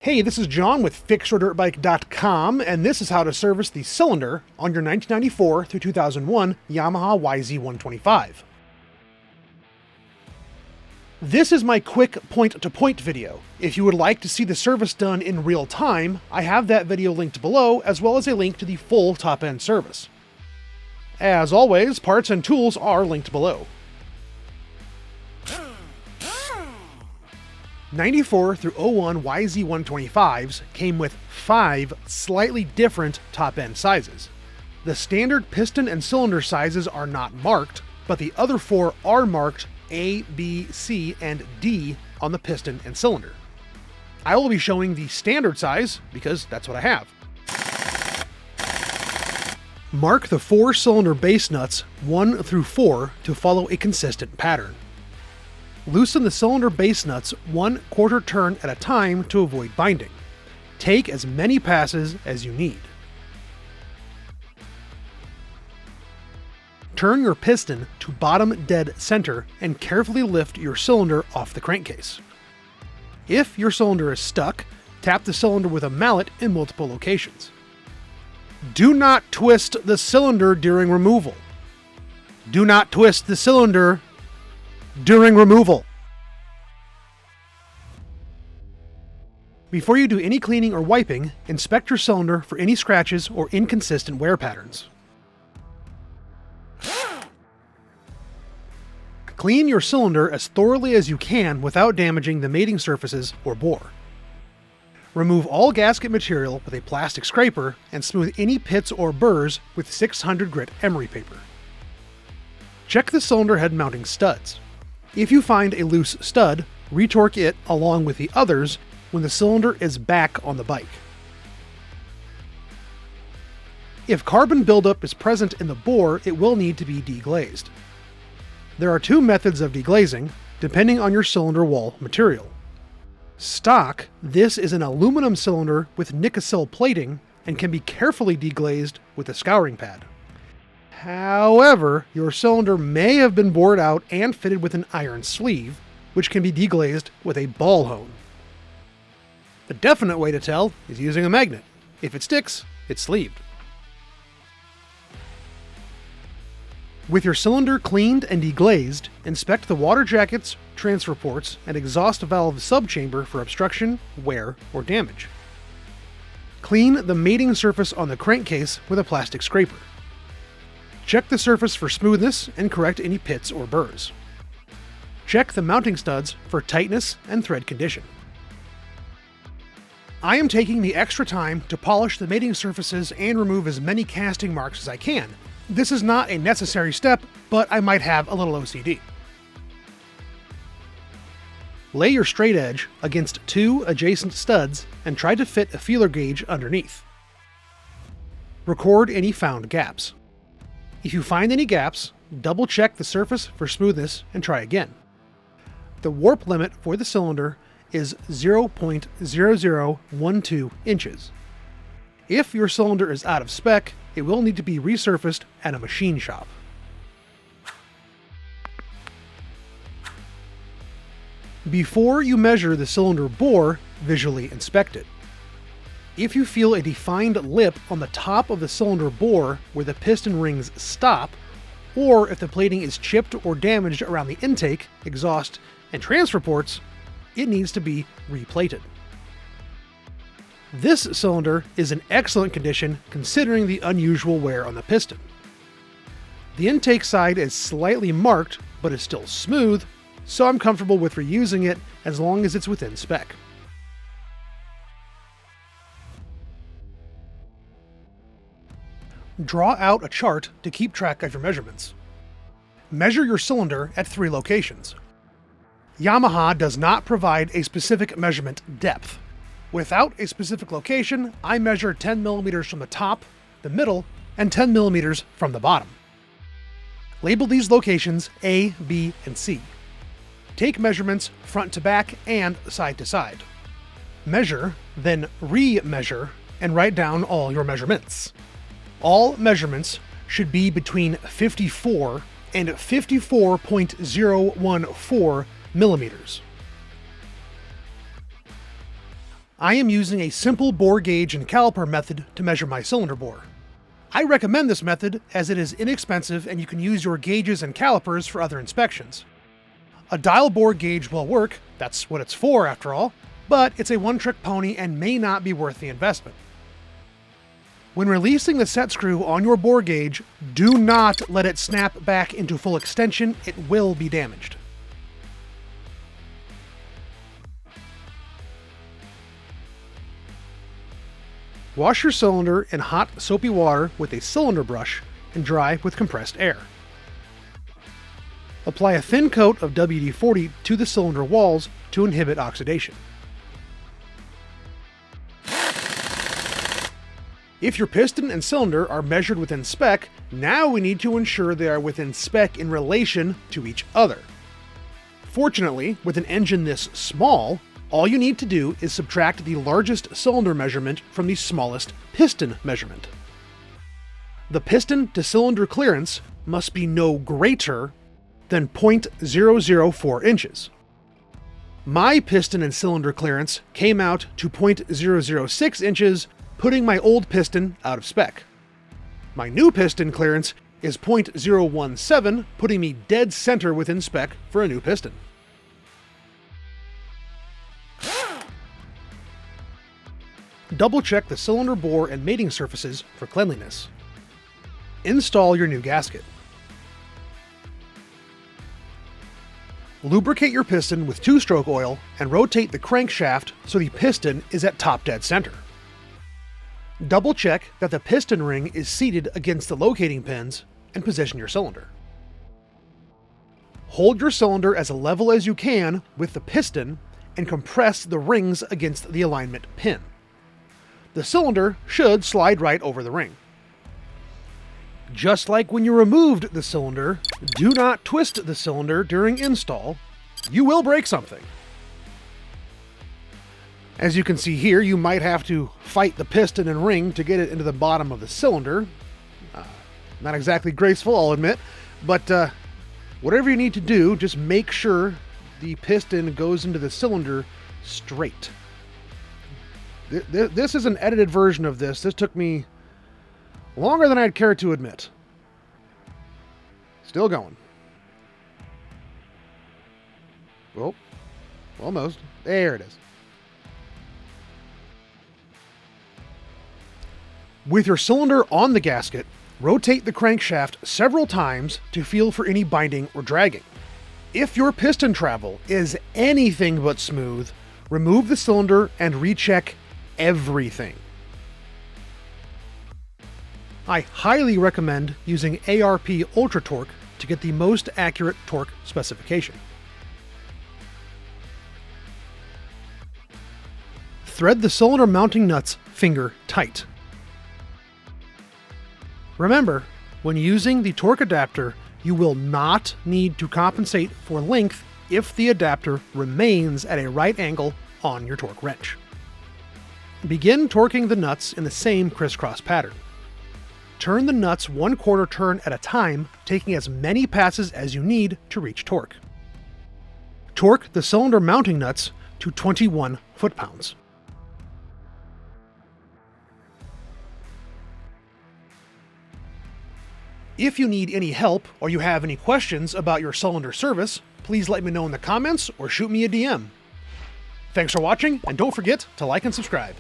Hey, this is John with FixYourDirtBike.com, and this is how to service the cylinder on your 1994 through 2001 Yamaha YZ125. This is my quick point-to-point video. If you would like to see the service done in real time, I have that video linked below, as well as a link to the full top-end service. As always, parts and tools are linked below. 94 through 01 YZ125s came with 5 slightly different top-end sizes. The standard piston and cylinder sizes are not marked, but the other 4 are marked A, B, C, and D on the piston and cylinder. I will be showing the standard size because that's what I have. Mark the 4 cylinder base nuts 1 through 4 to follow a consistent pattern. Loosen the cylinder base nuts 1/4 turn at a time to avoid binding. Take as many passes as you need. Turn your piston to bottom dead center and carefully lift your cylinder off the crankcase. If your cylinder is stuck, tap the cylinder with a mallet in multiple locations. Do not twist the cylinder during removal. Do not twist the cylinder during removal. Before you do any cleaning or wiping, inspect your cylinder for any scratches or inconsistent wear patterns. Clean your cylinder as thoroughly as you can without damaging the mating surfaces or bore. Remove all gasket material with a plastic scraper and smooth any pits or burrs with 600 grit emery paper. Check the cylinder head mounting studs. If you find a loose stud, retorque it along with the others when the cylinder is back on the bike. If carbon buildup is present in the bore, it will need to be deglazed. There are 2 methods of deglazing, depending on your cylinder wall material. Stock, this is an aluminum cylinder with Nicosil plating and can be carefully deglazed with a scouring pad. However, your cylinder may have been bored out and fitted with an iron sleeve, which can be deglazed with a ball hone. The definite way to tell is using a magnet. If it sticks, it's sleeved. With your cylinder cleaned and deglazed, inspect the water jackets, transfer ports, and exhaust valve subchamber for obstruction, wear, or damage. Clean the mating surface on the crankcase with a plastic scraper. Check the surface for smoothness and correct any pits or burrs. Check the mounting studs for tightness and thread condition. I am taking the extra time to polish the mating surfaces and remove as many casting marks as I can. This is not a necessary step, but I might have a little OCD. Lay your straight edge against 2 adjacent studs and try to fit a feeler gauge underneath. Record any found gaps. If you find any gaps, double check the surface for smoothness and try again. The warp limit for the cylinder is 0.0012 inches. If your cylinder is out of spec, it will need to be resurfaced at a machine shop. Before you measure the cylinder bore, visually inspect it. If you feel a defined lip on the top of the cylinder bore where the piston rings stop, or if the plating is chipped or damaged around the intake, exhaust, and transfer ports, it needs to be replated. This cylinder is in excellent condition considering the unusual wear on the piston. The intake side is slightly marked, but is still smooth, so I'm comfortable with reusing it as long as it's within spec. Draw out a chart to keep track of your measurements. Measure your cylinder at 3 locations. Yamaha does not provide a specific measurement depth. Without a specific location, I measure 10 mm from the top, the middle, and 10 mm from the bottom. Label these locations A, B, and C. Take measurements front to back and side to side. Measure, then re-measure, and write down all your measurements. All measurements should be between 54 and 54.014 millimeters. I am using a simple bore gauge and caliper method to measure my cylinder bore. I recommend this method as it is inexpensive and you can use your gauges and calipers for other inspections. A dial bore gauge will work, that's what it's for after all, but it's a one-trick pony and may not be worth the investment. When releasing the set screw on your bore gauge, do not let it snap back into full extension, it will be damaged. Wash your cylinder in hot, soapy water with a cylinder brush and dry with compressed air. Apply a thin coat of WD-40 to the cylinder walls to inhibit oxidation. If your piston and cylinder are measured within spec, now we need to ensure they are within spec in relation to each other. Fortunately, with an engine this small, all you need to do is subtract the largest cylinder measurement from the smallest piston measurement. The piston to cylinder clearance must be no greater than 0.004 inches. My piston and cylinder clearance came out to 0.006 inches, putting my old piston out of spec. My new piston clearance is 0.017, putting me dead center within spec for a new piston. Double check the cylinder bore and mating surfaces for cleanliness. Install your new gasket. Lubricate your piston with 2-stroke oil and rotate the crankshaft so the piston is at top dead center. Double check that the piston ring is seated against the locating pins and position your cylinder. Hold your cylinder as level as you can with the piston and compress the rings against the alignment pin. The cylinder should slide right over the ring. Just like when you removed the cylinder, do not twist the cylinder during install. You will break something. As you can see here, you might have to fight the piston and ring to get it into the bottom of the cylinder. Not exactly graceful, I'll admit, but whatever you need to do, just make sure the piston goes into the cylinder straight. This is an edited version of this. This took me longer than I'd care to admit. Still going. Oh, almost. There it is. With your cylinder on the gasket, rotate the crankshaft several times to feel for any binding or dragging. If your piston travel is anything but smooth, remove the cylinder and recheck everything. I highly recommend using ARP Ultra Torque to get the most accurate torque specification. Thread the cylinder mounting nuts finger tight. Remember, when using the torque adapter, you will not need to compensate for length if the adapter remains at a right angle on your torque wrench. Begin torquing the nuts in the same crisscross pattern. Turn the nuts 1/4 turn at a time, taking as many passes as you need to reach torque. Torque the cylinder mounting nuts to 21 foot-pounds. If you need any help or you have any questions about your cylinder service, please let me know in the comments or shoot me a DM. Thanks for watching, and don't forget to like and subscribe.